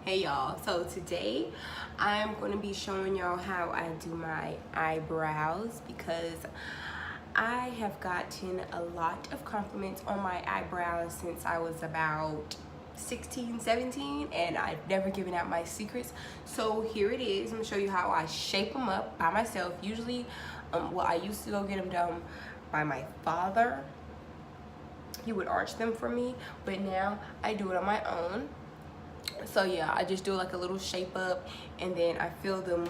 Hey y'all, so today I'm going to be showing y'all how I do my eyebrows because I have gotten a lot of compliments on my eyebrows since I was about 16, 17, and I've never given out my secrets. So here it is. I'm going to show you how I shape them up by myself. Usually, I used to go get them done by my father. He would arch them for me, but now I do it on my own. So yeah, I just do like a little shape up and then I fill them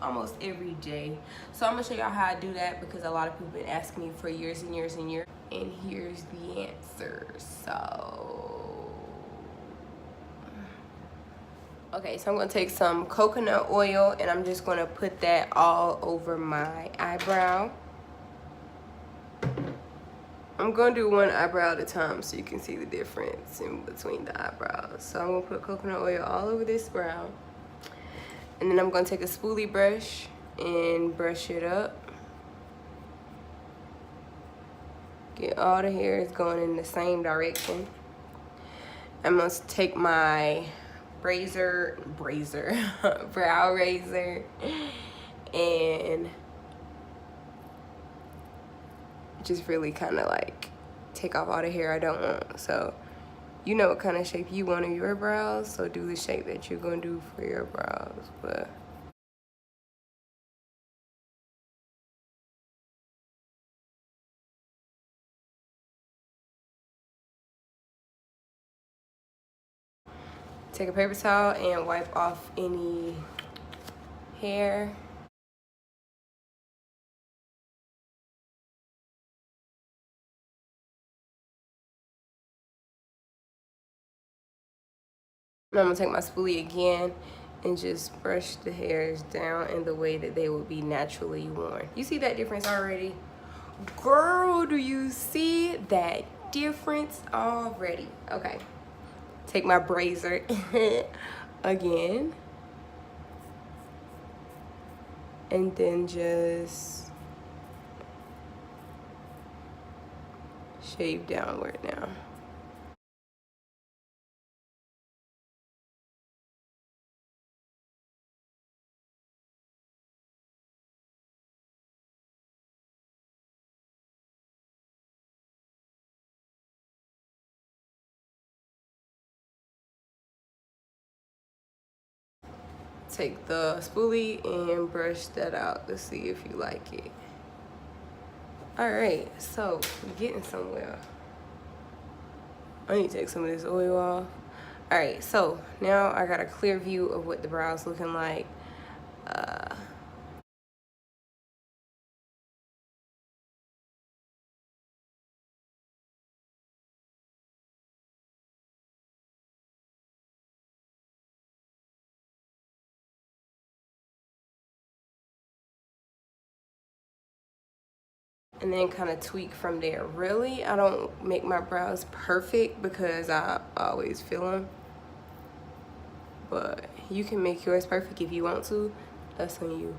almost every day. So I'm gonna show y'all how I do that because a lot of people have been asking me for years and years and years. And here's the answer. Okay, so I'm gonna take some coconut oil and I'm just gonna put that all over my eyebrow. I'm gonna do one eyebrow at a time so you can see the difference in between the eyebrows. So I'm gonna put coconut oil all over this brow. And then I'm gonna take a spoolie brush and brush it up. Get all the hairs going in the same direction. I'm gonna take my brow razor and just really kind of like take off all the hair I don't want. So you know what kind of shape you want in your brows, so do the shape that you're gonna do for your brows. But take a paper towel and wipe off any hair. And I'm gonna take my spoolie again and just brush the hairs down in the way that they would be naturally worn. You see that difference already? Girl, do you see that difference already? Okay, take my razor again. And then just shave downward now. Take the spoolie and brush that out to see if you like it. All right, so we're getting somewhere. I need to take some of this oil off. All right, so now I got a clear view of what the brow's looking like. And then kind of tweak from there. Really, I don't make my brows perfect because I always feel them. But you can make yours perfect if you want to. That's on you.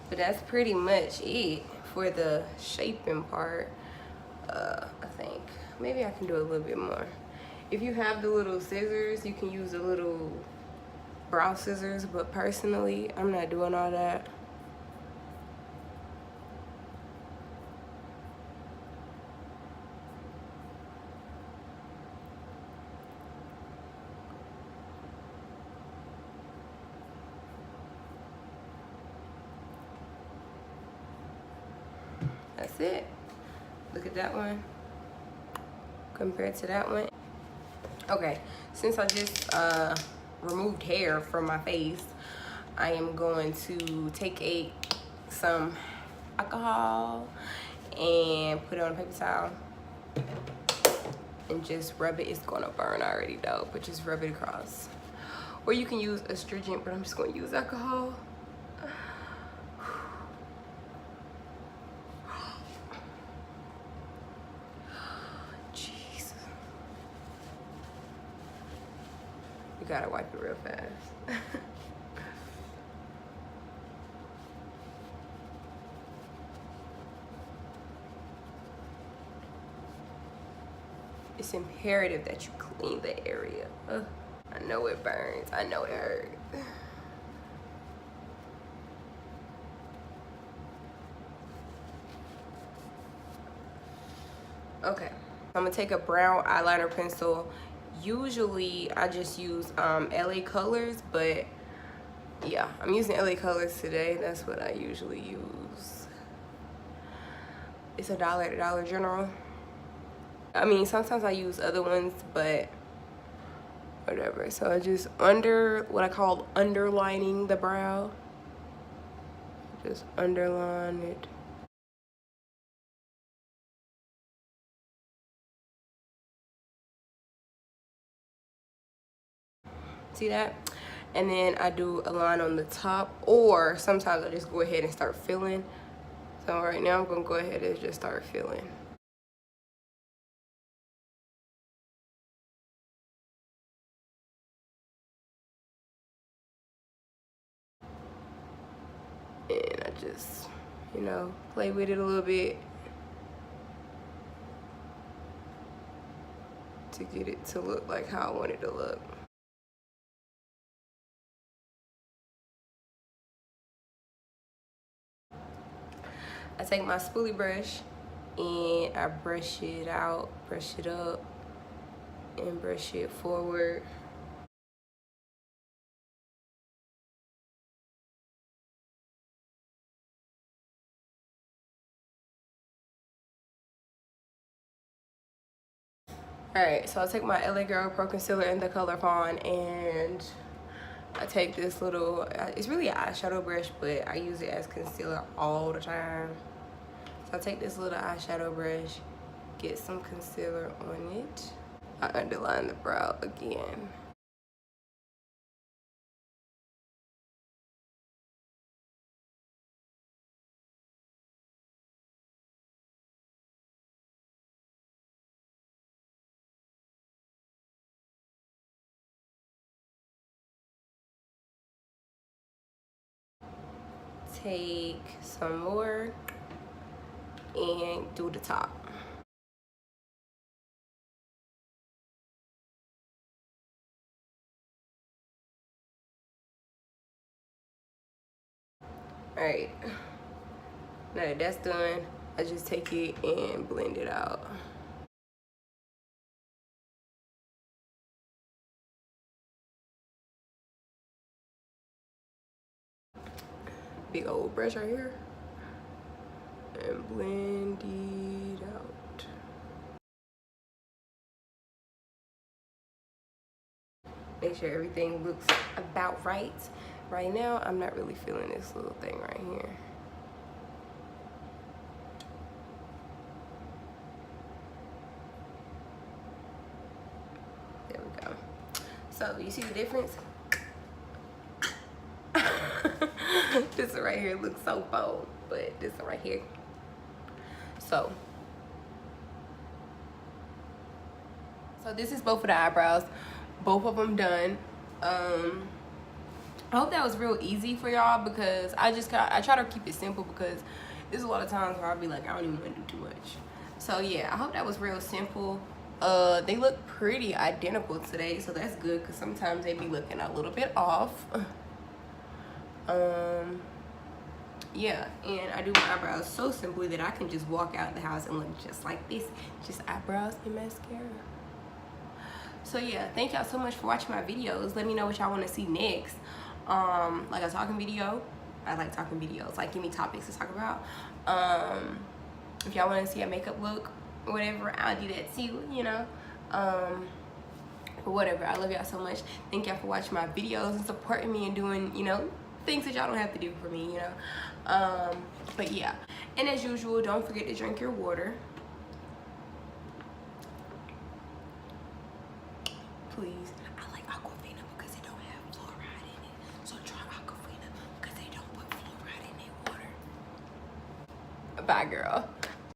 But that's pretty much it for the shaping part. I think maybe I can do a little bit more. If you have the little scissors, you can use the little brow scissors, but personally, I'm not doing all that. That's it. Look at that one compared to that one. Okay, since I just removed hair from my face, I am going to take some alcohol and put it on a paper towel and just rub it. It's gonna burn already though, but just rub it across. Or you can use astringent, but I'm just gonna use alcohol. You gotta wipe it real fast. it's imperative that you clean the area. I know it burns. I know it hurts. Okay, I'm gonna take a brown eyeliner pencil. Usually I just use LA Colors, but yeah, I'm using LA Colors today. That's what I usually use. It's $1 at Dollar General. I mean, sometimes I use other ones, but whatever. So I just what I call underlining the brow. Just underline it. See that? And then I do a line on the top, or sometimes I just go ahead and start filling. So right now I'm gonna go ahead and just start filling. And I just, you know, play with it a little bit to get it to look like how I want it to look. I take my spoolie brush and I brush it out, brush it up, and brush it forward. Alright, so I take my LA Girl Pro Concealer in the color Fawn, and I take this little, it's really an eyeshadow brush, but I use it as concealer all the time. So I take this little eyeshadow brush, get some concealer on it. I underline the brow again. Take some more and do the top. Alright, now that that's done, I just take it and blend it out. Big old brush right here, and blend it out. Make sure everything looks about right. Right now, I'm not really feeling this little thing right here. There we go. So, you see the difference? This one right here looks so bold, but this one right here. So this is both of the eyebrows, both of them done. I hope that was real easy for y'all, because I try to keep it simple, because there's a lot of times where I'll be like, I don't even want to do too much. So yeah, I hope that was real simple. They look pretty identical today, so that's good, because sometimes they be looking a little bit off. Yeah, and I do my eyebrows so simply that I can just walk out the house and look just like this, just eyebrows and mascara. So yeah, thank y'all so much for watching my videos. Let me know what y'all want to see next. Like a talking video. I like talking videos. Like, give me topics to talk about. If y'all want to see a makeup look or whatever, I'll do that too, you know. But whatever, I love y'all so much. Thank y'all for watching my videos and supporting me and doing, you know, things that y'all don't have to do for me, you know. But yeah, and as usual, don't forget to drink your water, please. I like Aquafina because it don't have fluoride in it, so try Aquafina because they don't put fluoride in their water. Bye, girl.